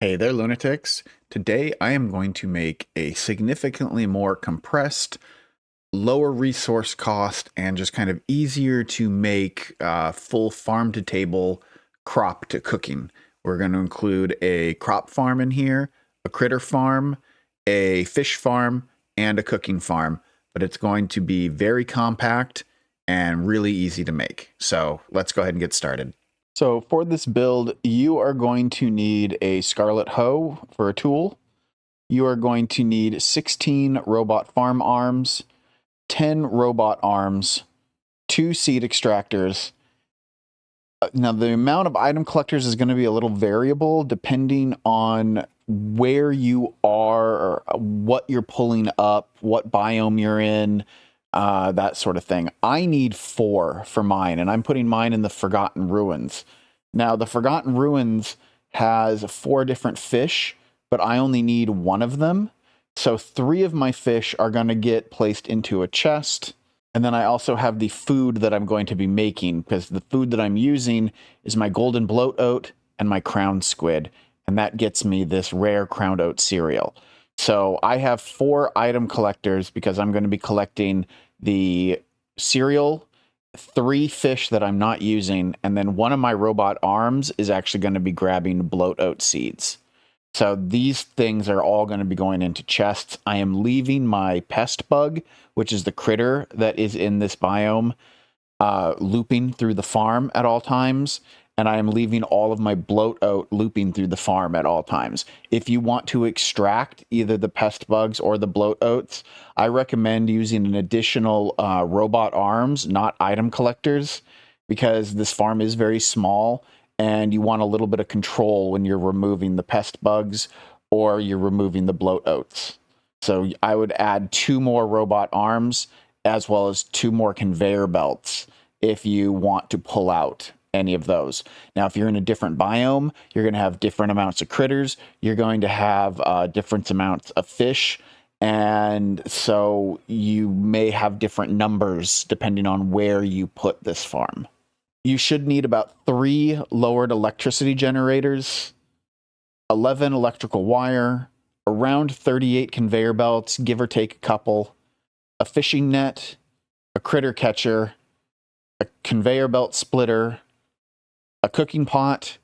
Hey there, lunatics. Today I am going to make a significantly more compressed, lower resource cost, and just kind of easier to make full farm to table crop to cooking. We're going to include a crop farm in here, a critter farm, a fish farm, and a cooking farm, but it's going to be very compact and really easy to make. So let's go ahead and get started. So for this build, you are going to need a scarlet hoe for a tool. You are going to need 16 robot farm arms, 10 robot arms, 2 seed extractors. Now, the amount of item collectors is going to be a little variable depending on where you are or what you're pulling up, what biome you're in, that sort of thing. I need 4 for mine, and I'm putting mine in the Forgotten Ruins. Now, the Forgotten Ruins has 4 different fish, but I only need 1 of them. So 3 of my fish are going to get placed into a chest. And then I also have the food that I'm going to be making, because the food that I'm using is my golden bloat oat and my crowned squid. And that gets me this rare crowned oat cereal. So I have 4 item collectors because I'm going to be collecting the cereal, 3 fish that I'm not using, and then one of my robot arms is actually going to be grabbing bloat oat seeds. So these things are all going to be going into chests. I am leaving my pest bug, which is the critter that is in this biome, looping through the farm at all times. And I am leaving all of my bloat oat looping through the farm at all times. If you want to extract either the pest bugs or the bloat oats, I recommend using an additional robot arms, not item collectors, because this farm is very small and you want a little bit of control when you're removing the pest bugs or you're removing the bloat oats. So I would add 2 more robot arms as well as 2 more conveyor belts if you want to pull out any of those. Now, if you're in a different biome, you're going to have different amounts of critters. You're going to have different amounts of fish. And so you may have different numbers depending on where you put this farm. You should need about 3 lowered electricity generators, 11 electrical wire, around 38 conveyor belts, give or take a couple, a fishing net, a critter catcher, a conveyor belt splitter, a cooking pot,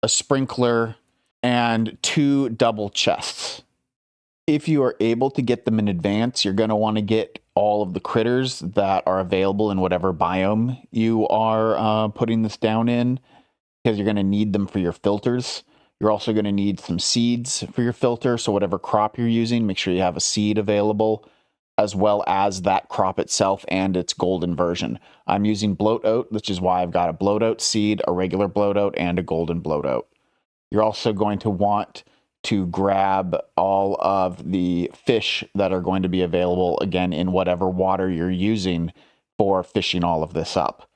a sprinkler, and 2 double chests. If you are able to get them in advance, you're going to want to get all of the critters that are available in whatever biome you are putting this down in, because you're going to need them for your filters. You're also going to need some seeds for your filter. So whatever crop you're using, make sure you have a seed available, as well as that crop itself and its golden version. I'm using bloat oat, which is why I've got a bloat oat seed, a regular bloat oat, and a golden bloat oat. You're also going to want to grab all of the fish that are going to be available, again, in whatever water you're using for fishing all of this up.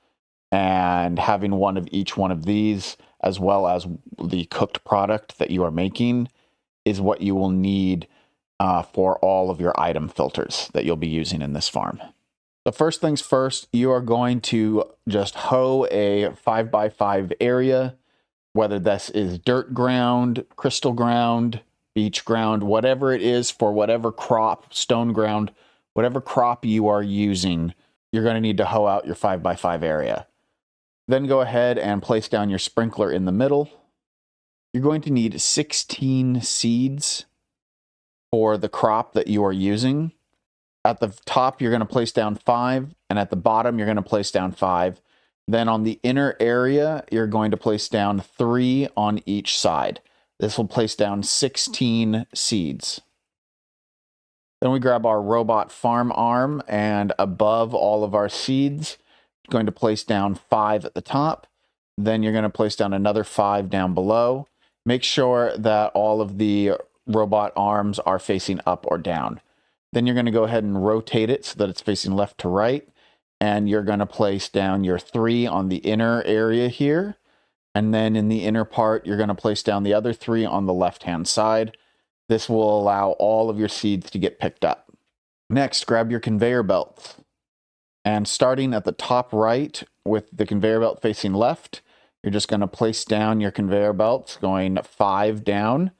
And having one of each one of these, as well as the cooked product that you are making, is what you will need for all of your item filters that you'll be using in this farm. So first things first, you are going to just hoe a 5x5 area, whether this is dirt ground, crystal ground, beach ground, whatever it is for whatever crop, stone ground, whatever crop you are using, you're going to need to hoe out your 5x5 area. Then go ahead and place down your sprinkler in the middle. You're going to need 16 seeds for the crop that you are using. At the top, you're going to place down 5, and at the bottom, you're going to place down 5. Then on the inner area, you're going to place down 3 on each side. This will place down 16 seeds. Then we grab our robot farm arm, and above all of our seeds, you're going to place down 5 at the top. Then you're going to place down another 5 down below. Make sure that all of the robot arms are facing up or down. Then you're going to go ahead and rotate it so that it's facing left to right. And you're going to place down your 3 on the inner area here. And then in the inner part, you're going to place down the other 3 on the left-hand side. This will allow all of your seeds to get picked up. Next, grab your conveyor belts. And starting at the top right with the conveyor belt facing left, you're just going to place down your conveyor belts going 5 down.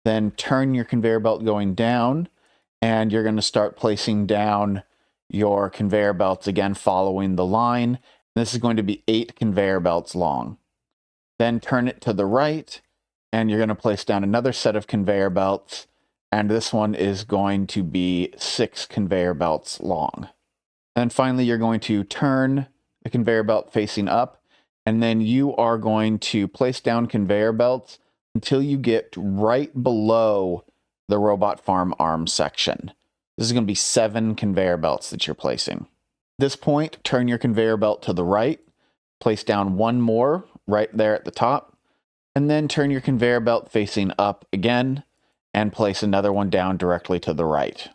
Then turn your conveyor belt going down, and you're going to start placing down your conveyor belts again, following the line. This is going to be 8 conveyor belts long. Then turn it to the right, and you're going to place down another set of conveyor belts, and this one is going to be 6 conveyor belts long. And finally, you're going to turn the conveyor belt facing up, and then you are going to place down conveyor belts until you get right below the robot farm arm section. This is going to be 7 conveyor belts that you're placing. At this point, turn your conveyor belt to the right, place down one more right there at the top, and then turn your conveyor belt facing up again and place another one down directly to the right.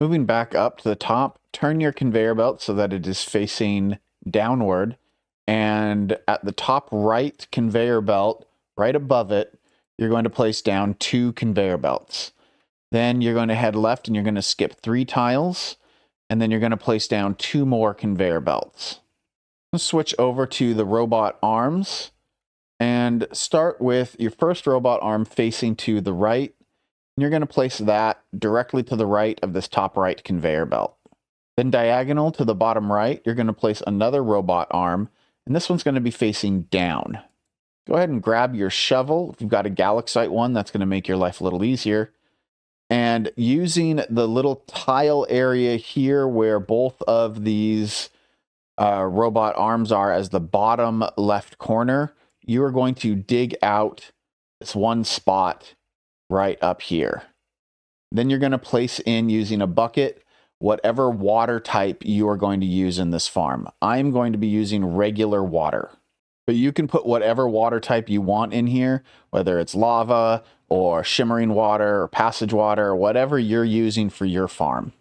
Moving back up to the top, turn your conveyor belt so that it is facing downward, and at the top right conveyor belt, right above it, you're going to place down 2 conveyor belts. Then you're going to head left and you're going to skip 3 tiles, and then you're going to place down 2 more conveyor belts. Let's switch over to the robot arms and start with your first robot arm facing to the right. And you're going to place that directly to the right of this top right conveyor belt. Then diagonal to the bottom right, you're going to place another robot arm, and this one's going to be facing down. Go ahead and grab your shovel. If you've got a Galaxite one, that's going to make your life a little easier. And using the little tile area here where both of these robot arms are as the bottom left corner, you are going to dig out this one spot right up here. Then you're going to place in, using a bucket, whatever water type you are going to use in this farm. I'm going to be using regular water, but you can put whatever water type you want in here, whether it's lava or shimmering water or passage water or whatever you're using for your farm.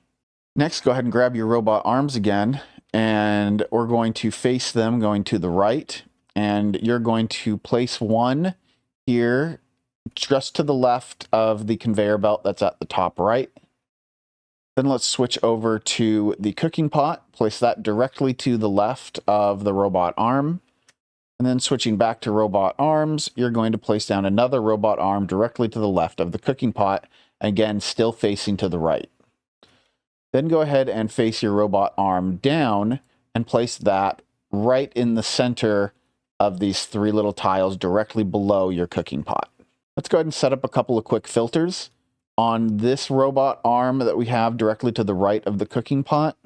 Next, go ahead and grab your robot arms again, and we're going to face them going to the right, and you're going to place one here just to the left of the conveyor belt that's at the top right. Then let's switch over to the cooking pot, place that directly to the left of the robot arm. And then switching back to robot arms, you're going to place down another robot arm directly to the left of the cooking pot, again, still facing to the right. Then go ahead and face your robot arm down and place that right in the center of these 3 little tiles directly below your cooking pot. Let's go ahead and set up a couple of quick filters. On this robot arm that we have directly to the right of the cooking pot,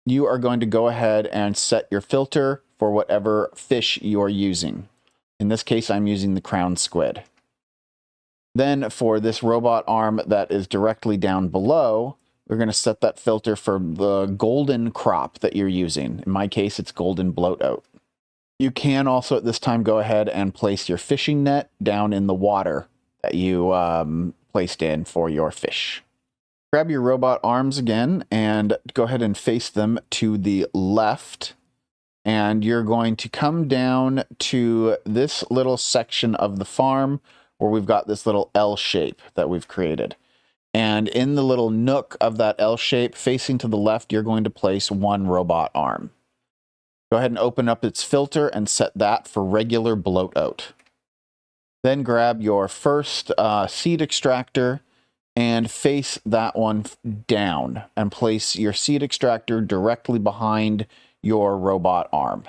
you are going to go ahead and set your filter for whatever fish you are using. In this case, I'm using the crown squid. Then for this robot arm that is directly down below, we're going to set that filter for the golden crop that you're using. In my case, it's golden bloat oat. You can also at this time go ahead and place your fishing net down in the water that you placed in for your fish. Grab your robot arms again and go ahead and face them to the left. And you're going to come down to this little section of the farm where we've got this little L shape that we've created. And in the little nook of that L shape facing to the left, you're going to place one robot arm. Go ahead and open up its filter and set that for regular bloat oat. Then grab your first seed extractor and face that one down and place your seed extractor directly behind your robot arm.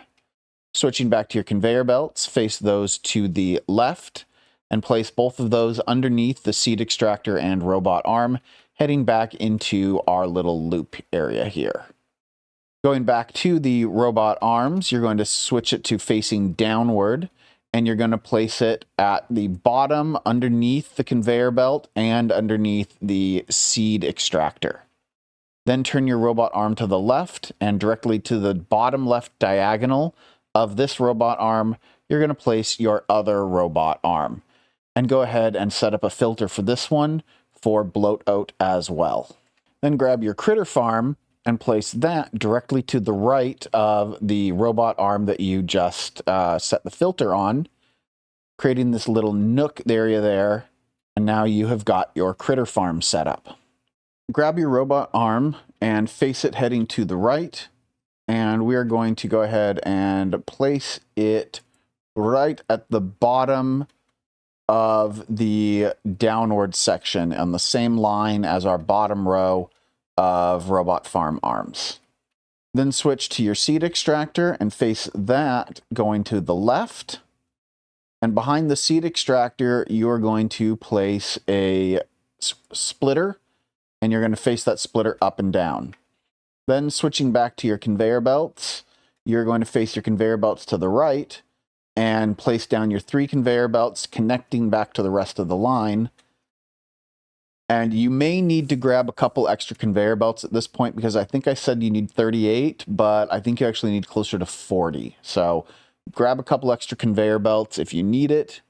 Switching back to your conveyor belts, face those to the left and place both of those underneath the seed extractor and robot arm, heading back into our little loop area here. Going back to the robot arms, you're going to switch it to facing downward, and you're going to place it at the bottom underneath the conveyor belt and underneath the seed extractor. Then turn your robot arm to the left, and directly to the bottom left diagonal of this robot arm, you're going to place your other robot arm. And go ahead and set up a filter for this one for bloat oat as well. Then grab your critter farm and place that directly to the right of the robot arm that you just set the filter on, creating this little nook area there. And now you have got your critter farm set up. Grab your robot arm and face it heading to the right. And we are going to go ahead and place it right at the bottom of the downward section on the same line as our bottom row of robot farm arms. Then switch to your seed extractor and face that going to the left. And behind the seed extractor, you're going to place a splitter, and you're going to face that splitter up and down. Then switching back to your conveyor belts, you're going to face your conveyor belts to the right and place down your 3 conveyor belts connecting back to the rest of the line. And you may need to grab a couple extra conveyor belts at this point, because I think I said you need 38, but I think you actually need closer to 40. So grab a couple extra conveyor belts if you need it.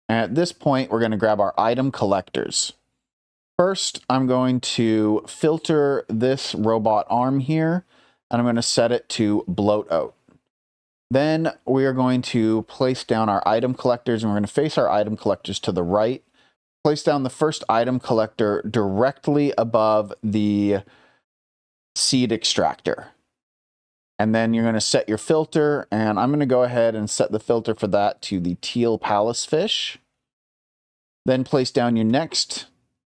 And at this point, we're going to grab our item collectors. First, I'm going to filter this robot arm here, and I'm going to set it to bloat out. Then we are going to place down our item collectors, and we're going to face our item collectors to the right. Place down the first item collector directly above the seed extractor. And then you're going to set your filter, and I'm going to go ahead and set the filter for that to the teal palace fish. Then place down your next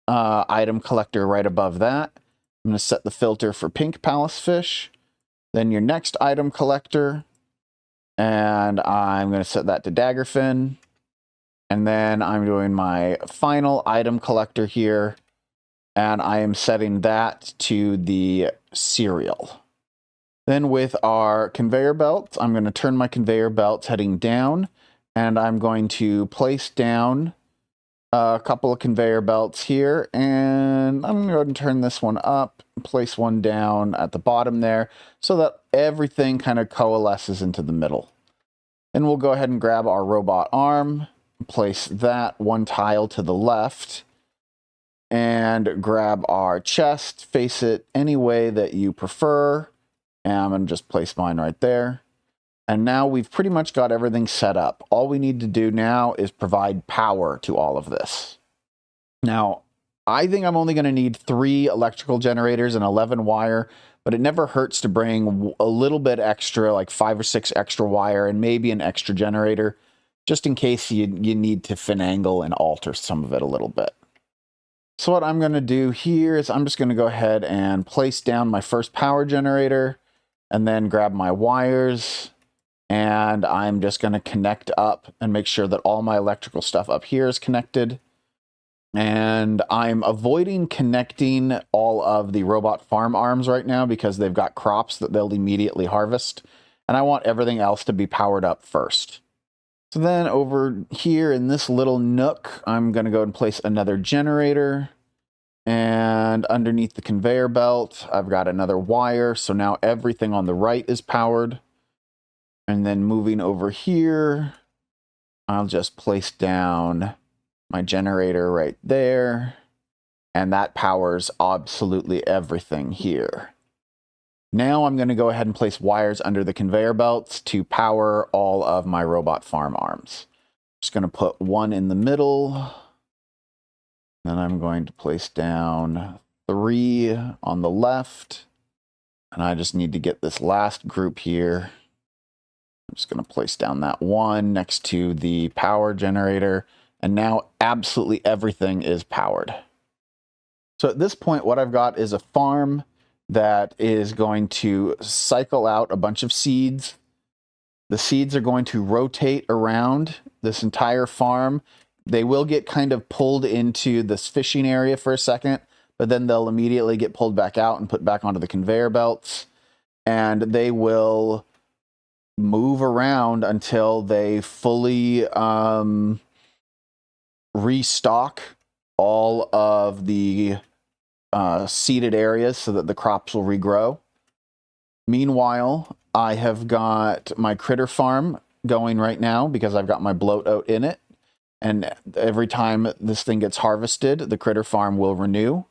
item collector right above that. I'm going to set the filter for pink palace fish. Then your next item collector, and I'm going to set that to daggerfin. And then I'm doing my final item collector here, and I am setting that to the cereal. Then with our conveyor belts, I'm going to turn my conveyor belts heading down, and I'm going to place down a couple of conveyor belts here, and I'm going to go ahead and turn this one up, place one down at the bottom there, so that everything kind of coalesces into the middle. Then we'll go ahead and grab our robot arm, place that one tile to the left, and grab our chest, face it any way that you prefer, and I'm going to just place mine right there. And now we've pretty much got everything set up. All we need to do now is provide power to all of this. Now, I think I'm only going to need 3 electrical generators and 11 wire, but it never hurts to bring a little bit extra, like 5 or 6 extra wire and maybe an extra generator, just in case you need to finagle and alter some of it a little bit. So what I'm going to do here is I'm just going to go ahead and place down my first power generator, and then grab my wires, and I'm just going to connect up and make sure that all my electrical stuff up here is connected. And I'm avoiding connecting all of the robot farm arms right now because they've got crops that they'll immediately harvest, and I want everything else to be powered up first. So then over here in this little nook, I'm going to go and place another generator. And underneath the conveyor belt, I've got another wire. So now everything on the right is powered. And then moving over here, I'll just place down my generator right there. And that powers absolutely everything here. Now I'm going to go ahead and place wires under the conveyor belts to power all of my robot farm arms. Just going to put one in the middle. Then I'm going to place down 3 on the left. And I just need to get this last group here. I'm just going to place down that one next to the power generator. And now absolutely everything is powered. So at this point, what I've got is a farm that is going to cycle out a bunch of seeds. The seeds are going to rotate around this entire farm. They will get kind of pulled into this fishing area for a second, but then they'll immediately get pulled back out and put back onto the conveyor belts. And they will move around until they fully restock all of the seeded areas so that the crops will regrow. Meanwhile, I have got my critter farm going right now because I've got my bloat out in it. And every time this thing gets harvested, the critter farm will renew.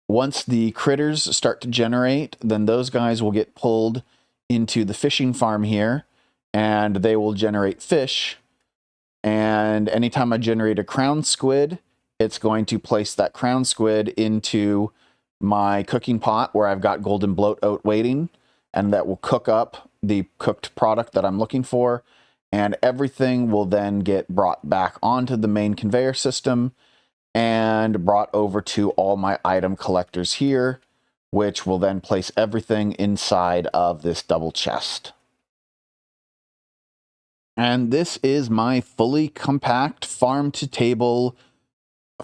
Once the critters start to generate, then those guys will get pulled into the fishing farm here, and they will generate fish. And anytime I generate a crown squid, it's going to place that crown squid into my cooking pot where I've got golden bloat oat waiting, and that will cook up the cooked product that I'm looking for. and everything will then get brought back onto the main conveyor system and brought over to all my item collectors here, which will then place everything inside of this double chest. And this is my fully compact farm-to-table,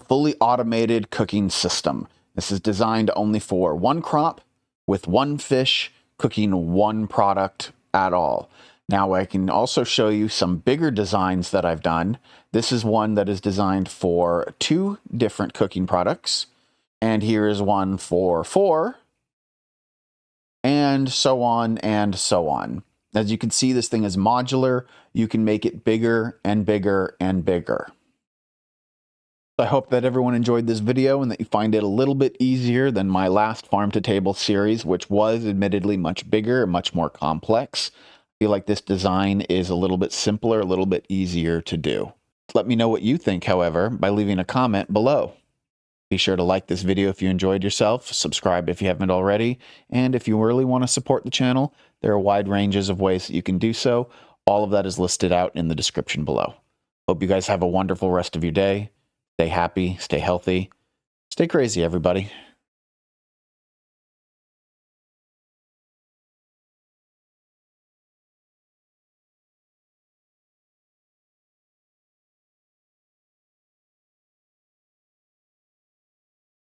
fully automated cooking system. This is designed only for one crop with one fish cooking one product at all. Now I can also show you some bigger designs that I've done. This is one that is designed for 2 different cooking products. And here is one for 4. And so on and so on. As you can see, this thing is modular. You can make it bigger and bigger and bigger. I hope that everyone enjoyed this video and that you find it a little bit easier than my last Farm to Table series, which was admittedly much bigger and much more complex. I feel like this design is a little bit simpler, a little bit easier to do. Let me know what you think, however, by leaving a comment below. Be sure to like this video if you enjoyed yourself, subscribe if you haven't already, and if you really want to support the channel, there are wide ranges of ways that you can do so. All of that is listed out in the description below. Hope you guys have a wonderful rest of your day. Stay happy, stay healthy, stay crazy, everybody.